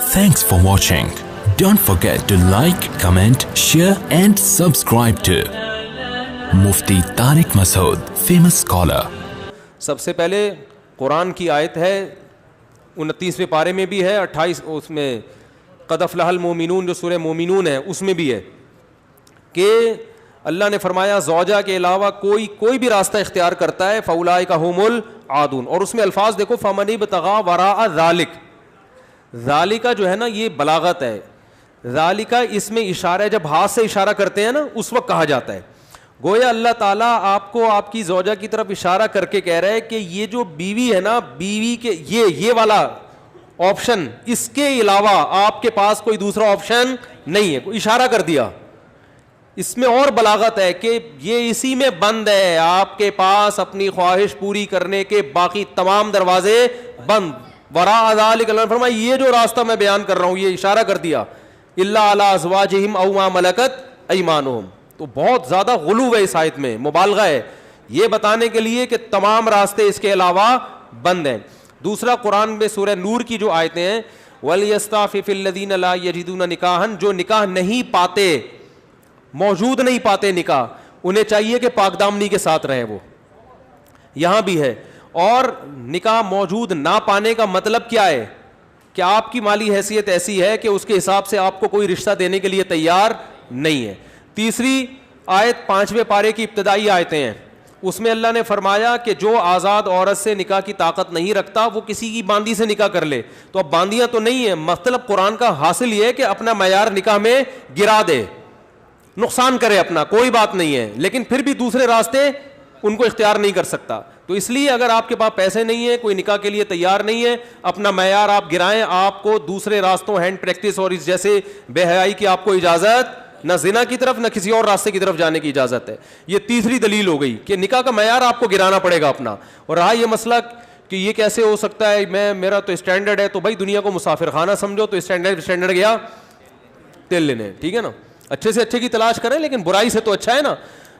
Thanks for watching. Don't forget to like, comment, share and subscribe to Mufti Tariq Masood, famous scholar. سب سے پہلے قرآن کی آیت ہے 29ویں پارے میں بھی ہے 28 اس میں قد افلح المؤمنون جو سورہ مومنون ہے اس میں بھی ہے کہ اللہ نے فرمایا زوجہ کے علاوہ کوئی بھی راستہ اختیار کرتا ہے فاولئک هم العادون. اور اس میں الفاظ دیکھو فمن ابتغى وراء ذلک. ذالک جو ہے نا یہ بلاغت ہے. ذالک اس میں اشارہ ہے, جب ہاتھ سے اشارہ کرتے ہیں نا اس وقت کہا جاتا ہے. گویا اللہ تعالیٰ آپ کو آپ کی زوجہ کی طرف اشارہ کر کے کہہ رہا ہے کہ یہ جو بیوی ہے نا, بیوی کے یہ والا آپشن, اس کے علاوہ آپ کے پاس کوئی دوسرا آپشن نہیں ہے. اشارہ کر دیا. اس میں اور بلاغت ہے کہ یہ اسی میں بند ہے, آپ کے پاس اپنی خواہش پوری کرنے کے باقی تمام دروازے بند. وراء ذلک اللہ نے فرمایا یہ جو راستہ میں بیان کر رہا ہوں یہ اشارہ کر دیا الا علی ازواجہم او ما ملکت ایمانہم. تو بہت زیادہ غلو ہے اس آیت میں, مبالغہ ہے یہ بتانے کے لیے کہ تمام راستے اس کے علاوہ بند ہیں. دوسرا قرآن میں سورہ نور کی جو آیتیں ہیں وَلْيَسْتَعْفِفِ الَّذِينَ لَا يَجِدُونَ نِكَاحًا, جو نکاح نہیں پاتے, موجود نہیں پاتے نکاح, انہیں چاہیے کہ پاک دامنی کے ساتھ رہیں. وہ یہاں بھی ہے. اور نکاح موجود نہ پانے کا مطلب کیا ہے کہ آپ کی مالی حیثیت ایسی ہے کہ اس کے حساب سے آپ کو کوئی رشتہ دینے کے لیے تیار نہیں ہے. تیسری آیت 5ویں پارے کی ابتدائی آیتیں ہیں, اس میں اللہ نے فرمایا کہ جو آزاد عورت سے نکاح کی طاقت نہیں رکھتا وہ کسی کی باندی سے نکاح کر لے. تو اب باندیاں تو نہیں ہیں, مطلب قرآن کا حاصل یہ ہے کہ اپنا معیار نکاح میں گرا دے, نقصان کرے اپنا, کوئی بات نہیں ہے, لیکن پھر بھی دوسرے راستے ان کو اختیار نہیں کر سکتا. تو اس لیے اگر آپ کے پاس پیسے نہیں ہیں, کوئی نکاح کے لیے تیار نہیں ہے, اپنا معیار آپ گرائیں. آپ کو دوسرے راستوں ہینڈ پریکٹس اور اس جیسے بے حیائی کی آپ کو اجازت, نہ زنا کی طرف نہ کسی اور راستے کی طرف جانے کی اجازت ہے. یہ تیسری دلیل ہو گئی کہ نکاح کا معیار آپ کو گرانا پڑے گا اپنا. اور رہا یہ مسئلہ کہ یہ کیسے ہو سکتا ہے, میرا تو اسٹینڈرڈ ہے, تو بھائی دنیا کو مسافر خانہ سمجھو, تو اسٹینڈرڈ گیا تیل لینے, ٹھیک ہے نا, اچھے سے اچھے کی تلاش کریں لیکن برائی سے تو اچھا ہے نا.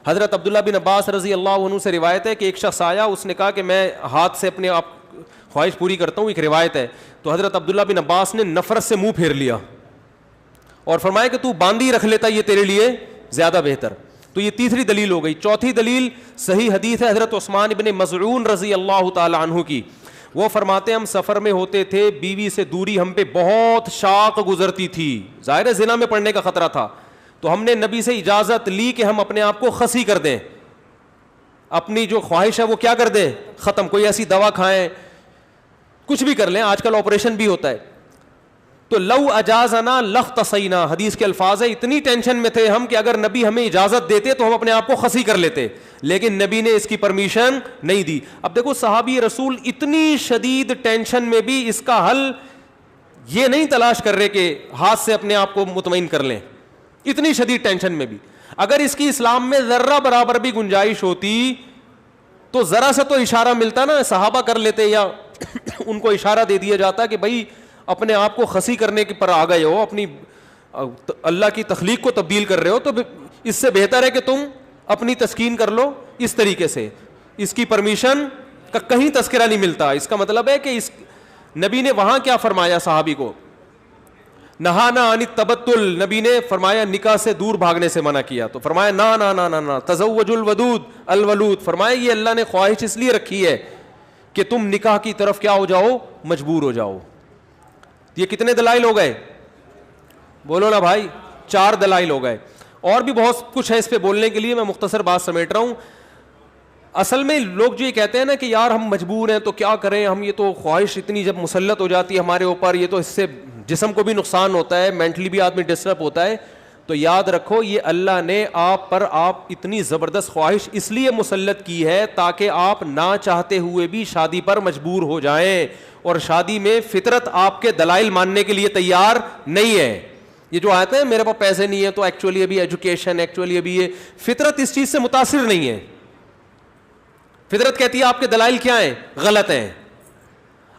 حضرت عبداللہ بن عباس رضی اللہ عنہ سے روایت ہے کہ ایک شخص آیا, اس نے کہا کہ میں ہاتھ سے اپنے آپ خواہش پوری کرتا ہوں, ایک روایت ہے. تو حضرت عبداللہ بن عباس نے نفرت سے منہ پھیر لیا اور فرمایا کہ تو باندھی رکھ لیتا یہ تیرے لیے زیادہ بہتر. تو یہ تیسری دلیل ہو گئی. چوتھی دلیل صحیح حدیث ہے حضرت عثمان بن مظعون رضی اللہ تعالی عنہ کی. وہ فرماتے ہیں ہم سفر میں ہوتے تھے, بیوی سے دوری ہم پہ بہت شاق گزرتی تھی, ظاہر زنا میں پڑنے کا خطرہ تھا. تو ہم نے نبی سے اجازت لی کہ ہم اپنے آپ کو خسی کر دیں, اپنی جو خواہش ہے وہ کیا کر دیں, ختم. کوئی ایسی دوا کھائیں, کچھ بھی کر لیں, آج کل آپریشن بھی ہوتا ہے. تو لو اجازنا لاختصینا, حدیث کے الفاظ ہے, اتنی ٹینشن میں تھے ہم کہ اگر نبی ہمیں اجازت دیتے تو ہم اپنے آپ کو خسی کر لیتے, لیکن نبی نے اس کی پرمیشن نہیں دی. اب دیکھو صحابی رسول اتنی شدید ٹینشن میں بھی اس کا حل یہ نہیں تلاش کر رہے کہ ہاتھ سے اپنے آپ کو مطمئن کر لیں. اتنی شدید ٹینشن میں بھی اگر اس کی اسلام میں ذرہ برابر بھی گنجائش ہوتی تو ذرا سے تو اشارہ ملتا نا, صحابہ کر لیتے یا ان کو اشارہ دے دیا جاتا کہ بھائی اپنے آپ کو خسی کرنے کے پر آ گئے ہو, اپنی اللہ کی تخلیق کو تبدیل کر رہے ہو, تو اس سے بہتر ہے کہ تم اپنی تسکین کر لو اس طریقے سے. اس کی پرمیشن کا کہیں تذکرہ نہیں ملتا. اس کا مطلب ہے کہ اس نبی نے وہاں کیا فرمایا صحابی کو, نہانا عن التبتل, نبی نے فرمایا نکاح سے دور بھاگنے سے منع کیا. تو فرمایا نا نا نا نا نا تزوج الودود الولود, فرمایا یہ اللہ نے خواہش اس لیے رکھی ہے کہ تم نکاح کی طرف کیا ہو جاؤ, مجبور ہو جاؤ. یہ کتنے دلائل ہو گئے, بولو نا بھائی, 4 دلائل ہو گئے. اور بھی بہت کچھ ہے اس پہ بولنے کے لیے, میں مختصر بات سمیٹ رہا ہوں. اصل میں لوگ جو یہ کہتے ہیں نا کہ یار ہم مجبور ہیں تو کیا کریں ہم, یہ تو خواہش اتنی جب مسلط ہو جاتی ہے ہمارے اوپر, یہ تو اس سے جسم کو بھی نقصان ہوتا ہے, مینٹلی بھی آدمی ڈسٹرب ہوتا ہے. تو یاد رکھو یہ اللہ نے آپ پر اتنی زبردست خواہش اس لیے مسلط کی ہے تاکہ آپ نہ چاہتے ہوئے بھی شادی پر مجبور ہو جائیں, اور شادی میں فطرت آپ کے دلائل ماننے کے لیے تیار نہیں ہے. یہ جو آتے ہیں میرے پاس پیسے نہیں ہے تو ایکچولی ابھی ایجوکیشن, ایکچولی ابھی یہ, فطرت اس چیز سے متاثر نہیں ہے. فطرت کہتی ہے آپ کے دلائل کیا ہیں, غلط ہیں.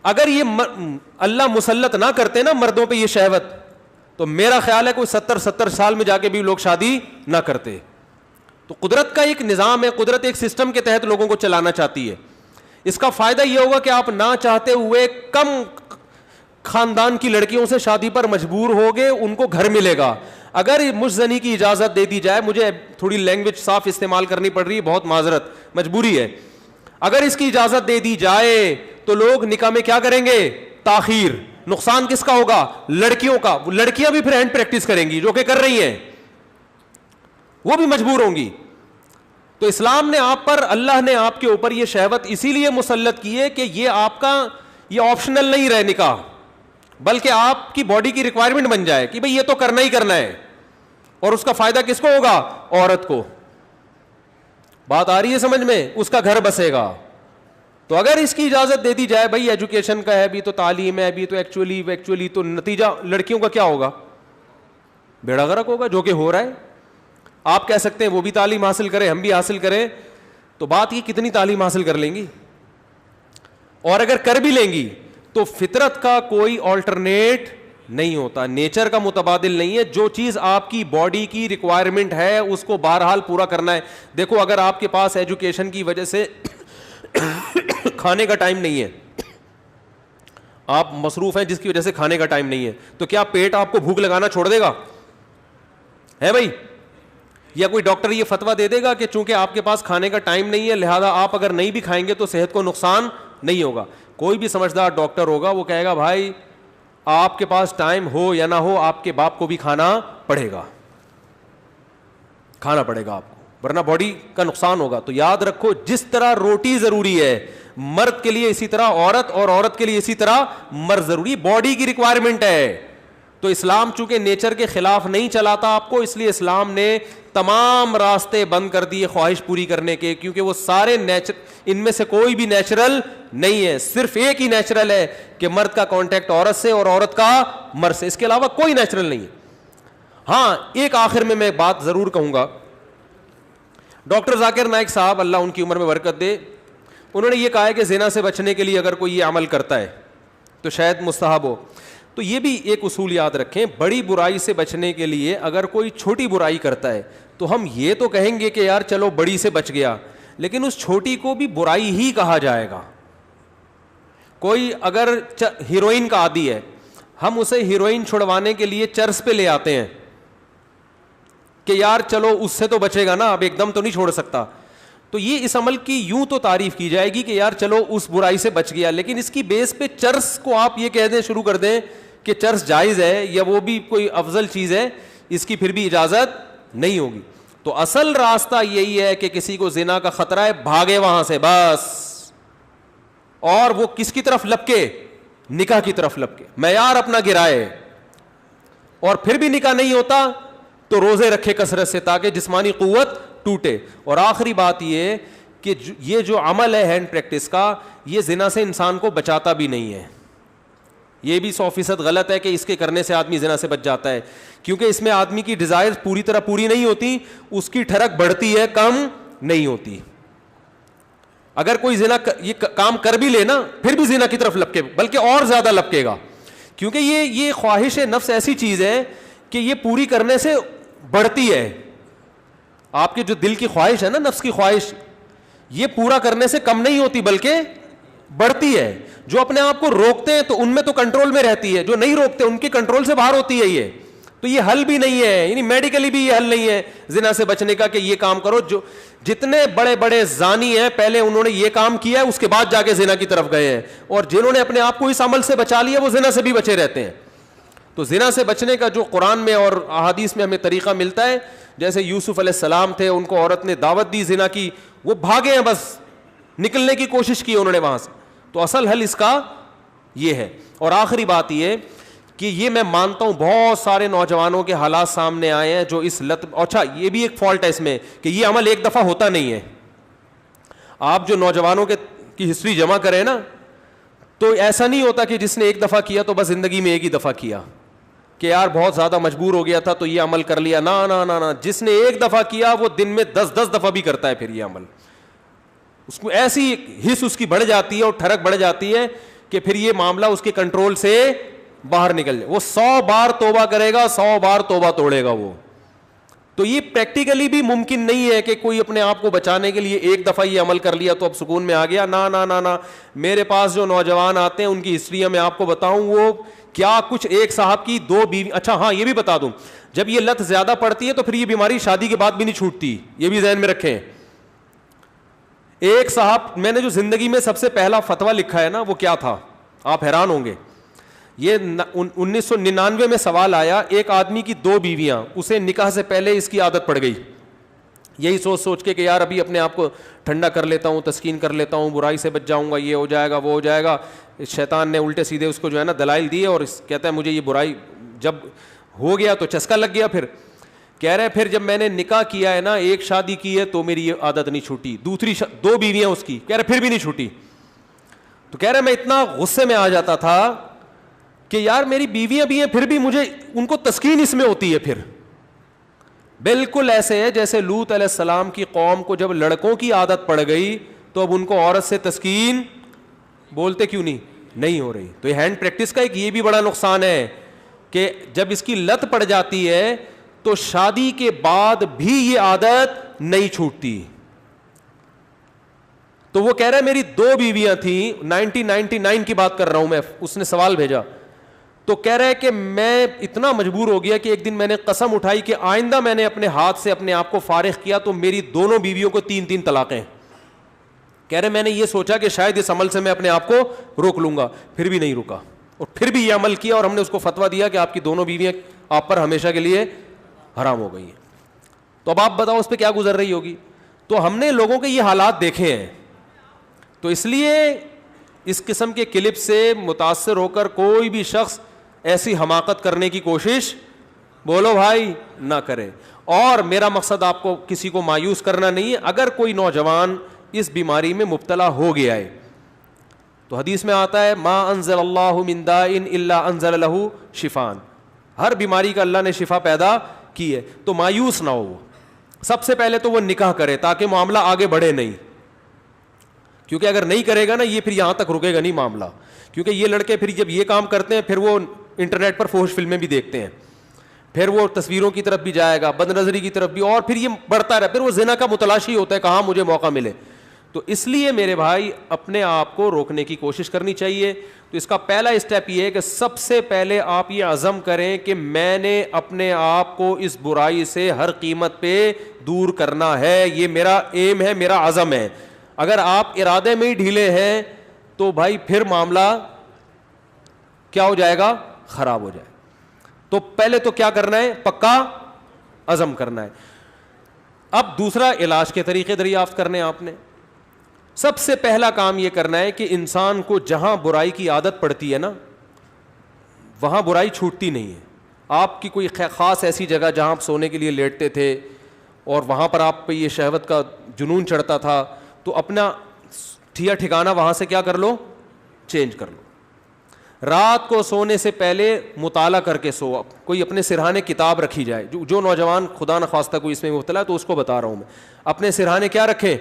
اگر یہ اللہ مسلط نہ کرتے نا مردوں پہ یہ شہوت, تو میرا خیال ہے کوئی 70 سال میں جا کے بھی لوگ شادی نہ کرتے. تو قدرت کا ایک نظام ہے, قدرت ایک سسٹم کے تحت لوگوں کو چلانا چاہتی ہے. اس کا فائدہ یہ ہوگا کہ آپ نہ چاہتے ہوئے کم خاندان کی لڑکیوں سے شادی پر مجبور ہوگے ان کو گھر ملے گا. اگر مجزنی کی اجازت دے دی جائے, مجھے تھوڑی لینگویج صاف استعمال کرنی پڑ رہی ہے, بہت معذرت, مجبوری ہے, اگر اس کی اجازت دے دی جائے تو لوگ نکاح میں کیا کریں گے؟ تاخیر. نقصان کس کا ہوگا؟ لڑکیوں کا. لڑکیاں بھی پھر ہینڈ پریکٹس کریں گی, جو کہ کر رہی ہیں, وہ بھی مجبور ہوں گی. تو اسلام نے آپ پر, اللہ نے آپ کے اوپر یہ شہوت اسی لیے مسلط کی ہے کہ یہ آپ کا یہ آپشنل نہیں رہے نکاح, بلکہ آپ کی باڈی کی ریکوائرمنٹ بن جائے کہ بھئی یہ تو کرنا ہی کرنا ہے. اور اس کا فائدہ کس کو ہوگا؟ عورت کو. بات آ رہی ہے سمجھ میں؟ اس کا گھر بسے گا. تو اگر اس کی اجازت دے دی جائے, بھئی ایجوکیشن کا ہے بھی, تو تعلیم ہے بھی, تو ایکچولی تو نتیجہ لڑکیوں کا کیا ہوگا؟ بیڑا غرق ہوگا, جو کہ ہو رہا ہے. آپ کہہ سکتے ہیں وہ بھی تعلیم حاصل کریں, ہم بھی حاصل کریں, تو بات یہ کتنی تعلیم حاصل کر لیں گی؟ اور اگر کر بھی لیں گی تو فطرت کا کوئی آلٹرنیٹ نہیں ہوتا, نیچر کا متبادل نہیں ہے. جو چیز آپ کی باڈی کی ریکوائرمنٹ ہے اس کو بہرحال پورا کرنا ہے. دیکھو اگر آپ کے پاس ایجوکیشن کی وجہ سے کھانے کا ٹائم نہیں ہے, آپ مصروف ہیں جس کی وجہ سے کھانے کا ٹائم نہیں ہے, تو کیا پیٹ آپ کو بھوک لگانا چھوڑ دے گا؟ ہے بھائی؟ یا کوئی ڈاکٹر یہ فتویٰ دے دے گا کہ چونکہ آپ کے پاس کھانے کا ٹائم نہیں ہے لہذا آپ اگر نہیں بھی کھائیں گے تو صحت کو نقصان نہیں ہوگا؟ کوئی بھی سمجھدار ڈاکٹر ہوگا وہ کہے گا بھائی آپ کے پاس ٹائم ہو یا نہ ہو آپ کے باپ کو بھی کھانا پڑے گا, کھانا پڑے گا آپ کو, ورنہ باڈی کا نقصان ہوگا. تو یاد رکھو, جس طرح روٹی ضروری ہے مرد کے لیے اسی طرح عورت, اور عورت کے لیے اسی طرح مرد ضروری, باڈی کی ریکوائرمنٹ ہے. تو اسلام چونکہ نیچر کے خلاف نہیں چلاتا آپ کو, اس لیے اسلام نے تمام راستے بند کر دیے خواہش پوری کرنے کے, کیونکہ وہ سارے ان میں سے کوئی بھی نیچرل نہیں ہے. صرف ایک ہی نیچرل ہے کہ مرد کا کانٹیکٹ عورت سے اور عورت کا مرد سے, اس کے علاوہ کوئی نیچرل نہیں ہے. ہاں ایک آخر میں بات ضرور کہوں گا, ڈاکٹر ذاکر نائک صاحب اللہ ان کی عمر میں برکت دے, انہوں نے یہ کہا ہے کہ زنا سے بچنے کے لیے اگر کوئی یہ عمل کرتا ہے تو شاید مستحب ہو. تو یہ بھی ایک اصول یاد رکھیں, بڑی برائی سے بچنے کے لیے اگر کوئی چھوٹی برائی کرتا ہے تو ہم یہ تو کہیں گے کہ یار چلو بڑی سے بچ گیا, لیکن اس چھوٹی کو بھی برائی ہی کہا جائے گا. کوئی اگر ہیروئن کا عادی ہے, ہم اسے ہیروئن چھڑوانے کے لیے چرس پہ لے آتے ہیں کہ یار چلو اس سے تو بچے گا نا, اب ایک دم تو نہیں چھوڑ سکتا. تو یہ اس عمل کی یوں تو تعریف کی جائے گی کہ یار چلو اس برائی سے بچ گیا, لیکن اس کی بیس پہ چرس کو آپ یہ کہہ دیں, شروع کر دیں کہ چرس جائز ہے یا وہ بھی کوئی افضل چیز ہے, اس کی پھر بھی اجازت نہیں ہوگی. تو اصل راستہ یہی ہے کہ کسی کو زنا کا خطرہ ہے, بھاگے وہاں سے بس, اور وہ کس کی طرف لپکے؟ نکاح کی طرف لپکے, معیار اپنا گرائے, اور پھر بھی نکاح نہیں ہوتا تو روزے رکھے کثرت سے تاکہ جسمانی قوت ٹوٹے. اور آخری بات یہ کہ یہ جو عمل ہے ہینڈ پریکٹس کا, یہ زنا سے انسان کو بچاتا بھی نہیں ہے. یہ بھی 100% غلط ہے کہ اس کے کرنے سے آدمی زنا سے بچ جاتا ہے, کیونکہ اس میں آدمی کی ڈیزائر پوری طرح پوری نہیں ہوتی, اس کی ٹھڑک بڑھتی ہے, کم نہیں ہوتی. اگر کوئی زنا یہ کام کر بھی لے نا پھر بھی زنا کی طرف لپکے, بلکہ اور زیادہ لپکے گا, کیونکہ یہ خواہش نفس ایسی چیز ہے کہ یہ پوری کرنے سے بڑھتی ہے. آپ کے جو دل کی خواہش ہے نا, نفس کی خواہش, یہ پورا کرنے سے کم نہیں ہوتی بلکہ بڑھتی ہے. جو اپنے آپ کو روکتے ہیں تو ان میں تو کنٹرول میں رہتی ہے, جو نہیں روکتے ان کی کنٹرول سے باہر ہوتی ہے. یہ تو یہ حل بھی نہیں ہے, یعنی میڈیکلی بھی یہ حل نہیں ہے زنا سے بچنے کا کہ یہ کام کرو. جو جتنے بڑے بڑے زانی ہیں پہلے انہوں نے یہ کام کیا ہے, اس کے بعد جا کے زنا کی طرف گئے ہیں, اور جنہوں نے اپنے آپ کو اس عمل سے بچا لیا وہ زنا سے بھی بچے رہتے ہیں. تو زنا سے بچنے کا جو قرآن میں اور احادیث میں ہمیں طریقہ ملتا ہے, جیسے یوسف علیہ السلام تھے, ان کو عورت نے دعوت دی زنا کی, وہ بھاگے ہیں, بس نکلنے کی کوشش کی انہوں نے وہاں سے. تو اصل حل اس کا یہ ہے. اور آخری بات یہ کہ یہ میں مانتا ہوں بہت سارے نوجوانوں کے حالات سامنے آئے ہیں جو اس لت, اچھا یہ بھی ایک فالٹ ہے اس میں کہ یہ عمل ایک دفعہ ہوتا نہیں ہے. آپ جو نوجوانوں کی ہسٹری جمع کریں نا, تو ایسا نہیں ہوتا کہ جس نے ایک دفعہ کیا تو بس زندگی میں ایک ہی دفعہ کیا کہ یار بہت زیادہ مجبور ہو گیا تھا تو یہ عمل کر لیا. نا نا نا نا, جس نے ایک دفعہ کیا وہ دن میں 10 دفعہ بھی کرتا ہے پھر یہ عمل. اس کو ایسی حص اس کی بڑھ جاتی ہے اور ٹھڑک بڑھ جاتی ہے کہ پھر یہ معاملہ اس کے کنٹرول سے باہر نکل جائے. وہ 100 بار توبہ کرے گا, 100 بار توبہ توڑے گا وہ. تو یہ پریکٹیکلی بھی ممکن نہیں ہے کہ کوئی اپنے آپ کو بچانے کے لیے ایک دفعہ یہ عمل کر لیا تو اب سکون میں آ گیا. نا نا نا نا, میرے پاس جو نوجوان آتے ہیں ان کی ہسٹری میں آپ کو بتاؤں, وہ کیا کچھ ایک صاحب کی 2 بیوی, اچھا ہاں یہ بھی بتا دوں, جب یہ لت زیادہ پڑتی ہے تو پھر یہ بیماری شادی کے بعد بھی نہیں چھوٹتی, یہ بھی ذہن میں رکھیں. ایک صاحب, میں نے جو زندگی میں سب سے پہلا فتویٰ لکھا ہے نا وہ کیا تھا, آپ حیران ہوں گے. یہ 1999 میں سوال آیا, ایک آدمی کی 2 بیویاں, اسے نکاح سے پہلے اس کی عادت پڑ گئی, یہی سوچ کے کہ یار ابھی اپنے آپ کو ٹھنڈا کر لیتا ہوں, تسکین کر لیتا ہوں, برائی سے بچ جاؤں گا, یہ ہو جائے گا وہ ہو جائے گا. شیطان نے الٹے سیدھے اس کو جو ہے نا دلائل دیے, اور کہتا ہے مجھے یہ برائی جب ہو گیا تو چسکا لگ گیا. پھر کہہ رہے پھر جب میں نے نکاح کیا ہے نا, ایک شادی کی ہے تو میری یہ عادت نہیں چھوٹی, دوسری 2 بیویاں اس کی, کہہ رہے پھر بھی نہیں چھوٹی. تو کہہ رہے میں اتنا غصے میں آ جاتا تھا کہ یار میری بیویاں بھی ہیں پھر بھی مجھے ان کو تسکین اس میں ہوتی ہے. پھر بالکل ایسے ہے جیسے لوط علیہ السلام کی قوم کو جب لڑکوں کی عادت پڑ گئی تو اب ان کو عورت سے تسکین بولتے کیوں نہیں ہو رہی. تو یہ ہینڈ پریکٹس کا ایک یہ بھی بڑا نقصان ہے کہ جب اس کی لت پڑ جاتی ہے تو شادی کے بعد بھی یہ عادت نہیں چھوٹتی. تو وہ کہہ رہا ہے میری 2 بیویاں تھیں, 1999 کی بات کر رہا ہوں میں, اس نے سوال بھیجا. تو کہہ رہا ہے کہ میں اتنا مجبور ہو گیا کہ ایک دن میں نے قسم اٹھائی کہ آئندہ میں نے اپنے ہاتھ سے اپنے آپ کو فارغ کیا تو میری دونوں بیویوں کو 3 طلاقیں. کہہ رہے میں نے یہ سوچا کہ شاید اس عمل سے میں اپنے آپ کو روک لوں گا, پھر بھی نہیں رکا, اور پھر بھی یہ عمل کیا, اور ہم نے اس کو فتویٰ دیا کہ آپ کی دونوں بیویاں آپ پر ہمیشہ کے لیے حرام ہو گئی ہیں. تو اب آپ بتاؤ اس پہ کیا گزر رہی ہوگی. تو ہم نے لوگوں کے یہ حالات دیکھے ہیں, تو اس لیے اس قسم کے کلپ سے متاثر ہو کر کوئی بھی شخص ایسی حماقت کرنے کی کوشش بولو بھائی نہ کرے. اور میرا مقصد آپ کو کسی کو مایوس کرنا نہیں ہے. اگر کوئی نوجوان اس بیماری میں مبتلا ہو گیا ہے تو حدیث میں آتا ہے ما انزل اللہ من داء الا انزل له شفاء, ہر بیماری کا اللہ نے شفا پیدا کی ہے. تو مایوس نہ ہو. سب سے پہلے تو وہ نکاح کرے تاکہ معاملہ آگے بڑھے نہیں, کیونکہ اگر نہیں کرے گا نا یہ پھر یہاں تک رکے گا نہیں معاملہ. کیونکہ یہ لڑکے پھر جب یہ کام کرتے ہیں پھر وہ انٹرنیٹ پر فحش فلمیں بھی دیکھتے ہیں, پھر وہ تصویروں کی طرف بھی جائے گا, بد نظری کی طرف بھی, اور پھر یہ بڑھتا رہا, پھر وہ زنا کا متلاشی ہوتا ہے کہاں مجھے موقع ملے. تو اس لیے میرے بھائی اپنے آپ کو روکنے کی کوشش کرنی چاہیے. تو اس کا پہلا اسٹیپ یہ ہے کہ سب سے پہلے آپ یہ عزم کریں کہ میں نے اپنے آپ کو اس برائی سے ہر قیمت پہ دور کرنا ہے, یہ میرا ایم ہے, میرا عزم ہے. اگر آپ ارادے میں ہی ڈھیلے ہیں تو بھائی پھر معاملہ کیا ہو جائے گا, خراب ہو جائے. تو پہلے تو کیا کرنا ہے, پکا عزم کرنا ہے. اب دوسرا علاج کے طریقے دریافت کرنے آپ نے. سب سے پہلا کام یہ کرنا ہے کہ انسان کو جہاں برائی کی عادت پڑتی ہے نا وہاں برائی چھوٹتی نہیں ہے. آپ کی کوئی خاص ایسی جگہ جہاں آپ سونے کے لیے لیٹتے تھے اور وہاں پر آپ پہ یہ شہوت کا جنون چڑھتا تھا, تو اپنا ٹھکانہ وہاں سے کیا کر لو, چینج کر لو. رات کو سونے سے پہلے مطالعہ کر کے سو. کوئی اپنے سرہانے کتاب رکھی جائے. جو نوجوان خدا نخواستہ کوئی اس میں مبتلا ہے تو اس کو بتا رہا ہوں میں, اپنے سرہانے کیا رکھیں,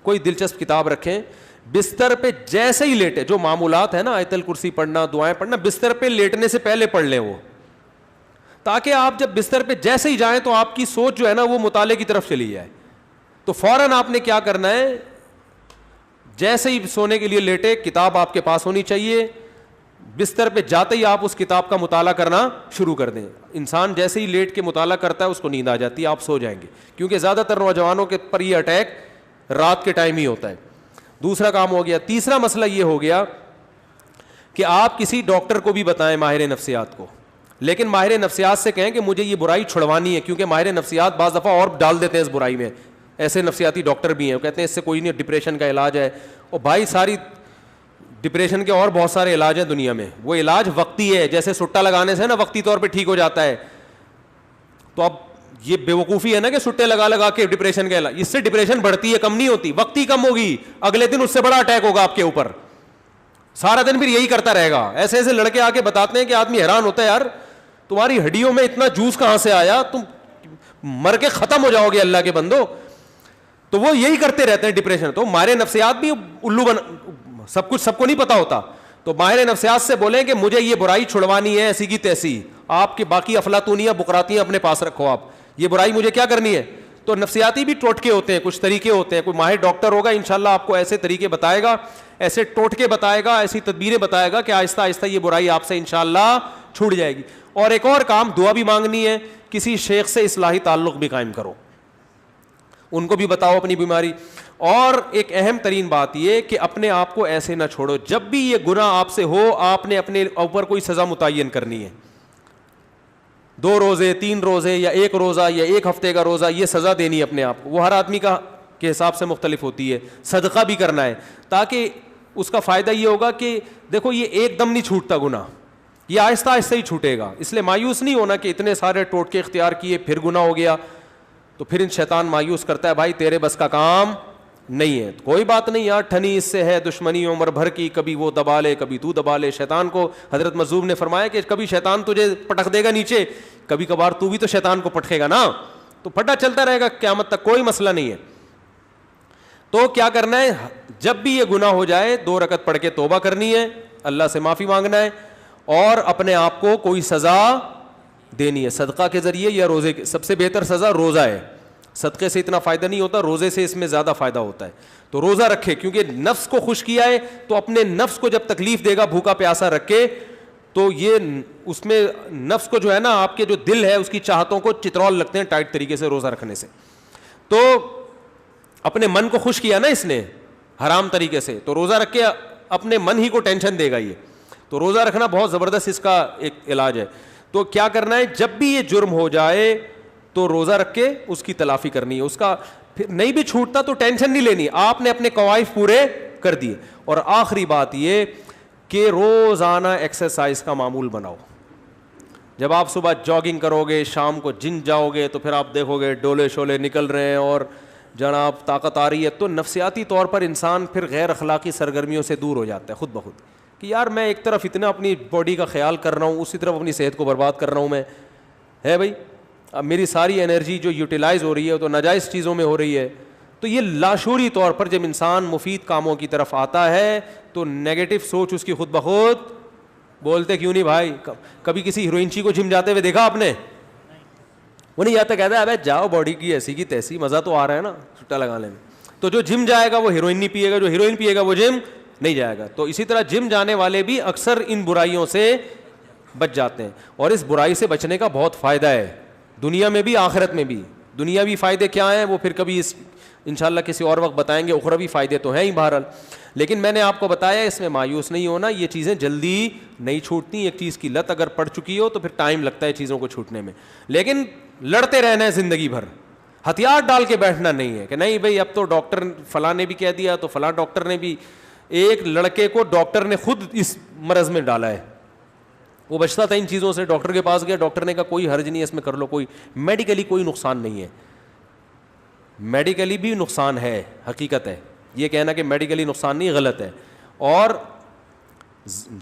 کوئی دلچسپ کتاب رکھیں. بستر پہ جیسے ہی لیٹے, جو معمولات ہے نا آیت الکرسی پڑھنا, دعائیں پڑھنا, بستر پہ لیٹنے سے پہلے پڑھ لیں وہ, تاکہ آپ جب بستر پہ جیسے ہی جائیں تو آپ کی سوچ جو ہے نا وہ مطالعے کی طرف چلی جائے. تو فوراً آپ نے کیا کرنا ہے, جیسے ہی سونے کے لیے لیٹے کتاب آپ کے پاس ہونی چاہیے, بستر پہ جاتے ہی آپ اس کتاب کا مطالعہ کرنا شروع کر دیں. انسان جیسے ہی لیٹ کے مطالعہ کرتا ہے اس کو نیند آ جاتی ہے, آپ سو جائیں گے, کیونکہ زیادہ تر نوجوانوں کے پر یہ اٹیک رات کے ٹائم ہی ہوتا ہے. دوسرا کام ہو گیا. تیسرا مسئلہ یہ ہو گیا کہ آپ کسی ڈاکٹر کو بھی بتائیں, ماہر نفسیات کو, لیکن ماہر نفسیات سے کہیں کہ مجھے یہ برائی چھڑوانی ہے, کیونکہ ماہر نفسیات بعض دفعہ اور ڈال دیتے ہیں اس برائی میں. ایسے نفسیاتی ڈاکٹر بھی ہیں, وہ کہتے ہیں اس سے کوئی نہیں, ڈپریشن کا علاج ہے. اور بھائی ساری ڈپریشن کے اور بہت سارے علاج ہیں دنیا میں, وہ علاج وقتی ہے, جیسے سٹا لگانے سے نا وقتی طور پہ ٹھیک ہو جاتا ہے. تو اب یہ بیوقوفی ہے نا کہ سٹے لگا کے ڈپریشن کا علاج, اس سے ڈپریشن بڑھتی ہے, کم نہیں ہوتی. وقتی کم ہوگی, اگلے دن اس سے بڑا اٹیک ہوگا آپ کے اوپر, سارا دن پھر یہی کرتا رہے گا. ایسے ایسے لڑکے آ کے بتاتے ہیں کہ آدمی حیران ہوتا ہے, یار تمہاری ہڈیوں میں اتنا جوس کہاں سے آیا, تم مر کے ختم ہو جاؤ گے اللہ کے بندو. تو وہ یہی کرتے رہتے ہیں ڈپریشن. تو ماہر نفسیات بھی الو سب کچھ سب کو نہیں پتا ہوتا. تو ماہر نفسیات سے بولیں کہ مجھے یہ برائی چھڑوانی ہے ایسی کی تیسی, آپ کے باقی افلاطونیاں بقراتیاں اپنے پاس رکھو, آپ یہ برائی مجھے کیا کرنی ہے, تو نفسیاتی بھی ٹوٹکے ہوتے ہیں, کچھ طریقے ہوتے ہیں. کوئی ماہر ڈاکٹر ہوگا انشاءاللہ آپ کو ایسے طریقے بتائے گا, ایسے ٹوٹکے بتائے گا, ایسی تدبیریں بتائے گا کہ آہستہ آہستہ یہ برائی آپ سے انشاءاللہ چھوٹ جائے گی. اور ایک اور کام, دعا بھی مانگنی ہے, کسی شیخ سے اصلاحی تعلق بھی قائم کرو, ان کو بھی بتاؤ اپنی بیماری. اور ایک اہم ترین بات یہ کہ اپنے آپ کو ایسے نہ چھوڑو, جب بھی یہ گناہ آپ سے ہو آپ نے اپنے اوپر کوئی سزا متعین کرنی ہے. 2 روزے, 3 روزے, یا 1 روزہ, یا 1 ہفتے کا روزہ, یہ سزا دینی ہے اپنے آپ کو. وہ ہر آدمی کا کے حساب سے مختلف ہوتی ہے. صدقہ بھی کرنا ہے, تاکہ اس کا فائدہ یہ ہوگا کہ دیکھو یہ ایک دم نہیں چھوٹتا گناہ, یہ آہستہ آہستہ ہی چھوٹے گا. اس لیے مایوس نہیں ہونا کہ اتنے سارے ٹوٹکے اختیار کیے پھر گناہ ہو گیا, تو پھر شیطان مایوس کرتا ہے, بھائی تیرے بس کا کام نہیں ہے. کوئی بات نہیں یار, ٹھنی اس سے ہے دشمنی عمر بھر کی, کبھی وہ دبا لے کبھی تو دبا لے. شیطان کو حضرت مظلوم نے فرمایا کہ کبھی شیطان تجھے پٹک دے گا نیچے, کبھی کبھار تو بھی تو شیطان کو پٹکے گا نا, تو پھٹا چلتا رہے گا قیامت تک, کوئی مسئلہ نہیں ہے. تو کیا کرنا ہے, جب بھی یہ گناہ ہو جائے 2 رکعت پڑھ کے توبہ کرنی ہے, اللہ سے معافی مانگنا ہے, اور اپنے آپ کو کوئی سزا دینی ہے صدقہ کے ذریعے یا روزے کے. سب سے بہتر سزا روزہ ہے, صدقے سے اتنا فائدہ نہیں ہوتا, روزے سے اس میں زیادہ فائدہ ہوتا ہے. تو روزہ رکھے, کیونکہ نفس کو خوش کیا ہے, تو اپنے نفس کو جب تکلیف دے گا بھوکا پیاسا رکھے, تو یہ اس میں نفس کو جو ہے نا, آپ کے جو دل ہے اس کی چاہتوں کو چترول لگتے ہیں ٹائٹ طریقے سے روزہ رکھنے سے. تو اپنے من کو خوش کیا نا اس نے حرام طریقے سے, تو روزہ رکھ کے اپنے من ہی کو ٹینشن دے گا یہ. تو روزہ رکھنا بہت زبردست اس کا ایک علاج ہے. تو کیا کرنا ہے, جب بھی یہ جرم ہو جائے تو روزہ رکھ کے اس کی تلافی کرنی ہے. اس کا پھر نہیں بھی چھوٹتا تو ٹینشن نہیں لینی, آپ نے اپنے قوائف پورے کر دیے. اور آخری بات یہ کہ روزانہ ایکسرسائز کا معمول بناؤ. جب آپ صبح جاگنگ کرو گے, شام کو جم جاؤ گے, تو پھر آپ دیکھو گے ڈولے شولے نکل رہے ہیں اور جناب طاقت آ رہی ہے, تو نفسیاتی طور پر انسان پھر غیر اخلاقی سرگرمیوں سے دور ہو جاتا ہے خود بخود, کہ یار میں ایک طرف اتنا اپنی باڈی کا خیال کر رہا ہوں, اسی طرف اپنی صحت کو برباد کر رہا ہوں میں, ہے بھائی. اب میری ساری انرجی جو یوٹیلائز ہو رہی ہے تو ناجائز چیزوں میں ہو رہی ہے. تو یہ لاشعوری طور پر جب انسان مفید کاموں کی طرف آتا ہے تو نیگیٹو سوچ اس کی خود بخود, بولتے کیوں نہیں بھائی, کبھی کسی ہیروئنچی کو جم جاتے ہوئے دیکھا آپ نے؟ وہ نہیں جاتا, کہتا ہے ابے جاؤ باڈی کی ایسی کی تیسی, مزہ تو آ رہا ہے نا چھٹا لگانے میں. تو جو جم جائے گا وہ ہیروئن نہیں پیے گا, جو ہیروئن پیے گا وہ جم نہیں جائے گا. تو اسی طرح جم جانے والے بھی اکثر ان برائیوں سے بچ جاتے ہیں, اور اس برائی سے بچنے کا بہت فائدہ ہے دنیا میں بھی آخرت میں بھی. دنیاوی فائدے کیا ہیں وہ پھر کبھی انشاءاللہ کسی اور وقت بتائیں گے, اخروی فائدے تو ہیں ہی بہرحال. لیکن میں نے آپ کو بتایا اس میں مایوس نہیں ہونا, یہ چیزیں جلدی نہیں چھوٹتی. ایک چیز کی لت اگر پڑ چکی ہو تو پھر ٹائم لگتا ہے چیزوں کو چھوٹنے میں, لیکن لڑتے رہنا ہے زندگی بھر, ہتھیار ڈال کے بیٹھنا نہیں ہے کہ نہیں بھائی اب تو ڈاکٹر فلاں نے بھی کہہ دیا تو فلاں ڈاکٹر نے بھی. ایک لڑکے کو ڈاکٹر نے خود اس مرض میں ڈالا ہے, وہ بچتا تھا ان چیزوں سے, ڈاکٹر کے پاس گیا, ڈاکٹر نے کہا کوئی حرج نہیں ہے اس میں کر لو, کوئی میڈیکلی کوئی نقصان نہیں ہے. میڈیکلی بھی نقصان ہے, حقیقت ہے, یہ کہنا کہ میڈیکلی نقصان نہیں غلط ہے, اور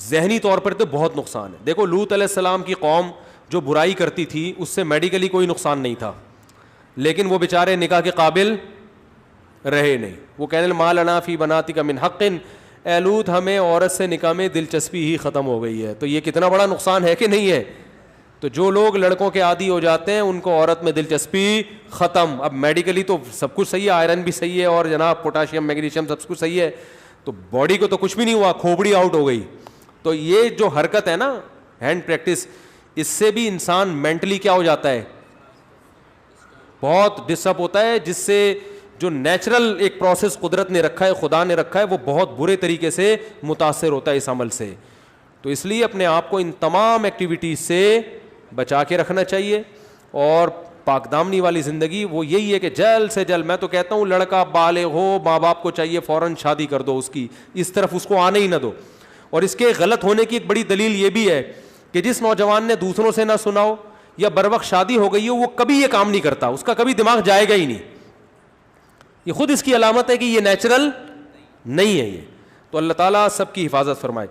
ذہنی طور پر تو بہت نقصان ہے. دیکھو لوط علیہ السلام کی قوم جو برائی کرتی تھی اس سے میڈیکلی کوئی نقصان نہیں تھا, لیکن وہ بیچارے نکاح کے قابل رہے نہیں. وہ کہنے ما لنا فی بناتک من حق, اے لوط ہمیں عورت سے نکاح میں دلچسپی ہی ختم ہو گئی ہے. تو یہ کتنا بڑا نقصان ہے کہ نہیں ہے. تو جو لوگ لڑکوں کے عادی ہو جاتے ہیں ان کو عورت میں دلچسپی ختم. اب میڈیکلی تو سب کچھ صحیح ہے, آئرن بھی صحیح ہے اور جناب پوٹاشیم میگنیشیم سب کچھ صحیح ہے, تو باڈی کو تو کچھ بھی نہیں ہوا, کھوپڑی آؤٹ ہو گئی. تو یہ جو حرکت ہے نا ہینڈ پریکٹس, اس سے بھی انسان مینٹلی کیا ہو جاتا ہے, بہت ڈسٹرب ہوتا ہے, جس سے جو نیچرل ایک پروسیس قدرت نے رکھا ہے, خدا نے رکھا ہے, وہ بہت برے طریقے سے متاثر ہوتا ہے اس عمل سے. تو اس لیے اپنے آپ کو ان تمام ایکٹیویٹیز سے بچا کے رکھنا چاہیے. اور پاک دامنی والی زندگی وہ یہی ہے کہ جلد سے جلد, میں تو کہتا ہوں لڑکا بالغ ہو, ماں باپ کو چاہیے فوراً شادی کر دو اس کی, اس طرف اس کو آنے ہی نہ دو. اور اس کے غلط ہونے کی ایک بڑی دلیل یہ بھی ہے کہ جس نوجوان نے دوسروں سے نہ سنا ہو یا بروقت شادی ہو گئی ہو, وہ کبھی یہ کام نہیں کرتا, اس کا کبھی دماغ جائے گا ہی نہیں. یہ خود اس کی علامت ہے کہ یہ نیچرل نہیں ہے یہ. تو اللہ تعالیٰ سب کی حفاظت فرمائے.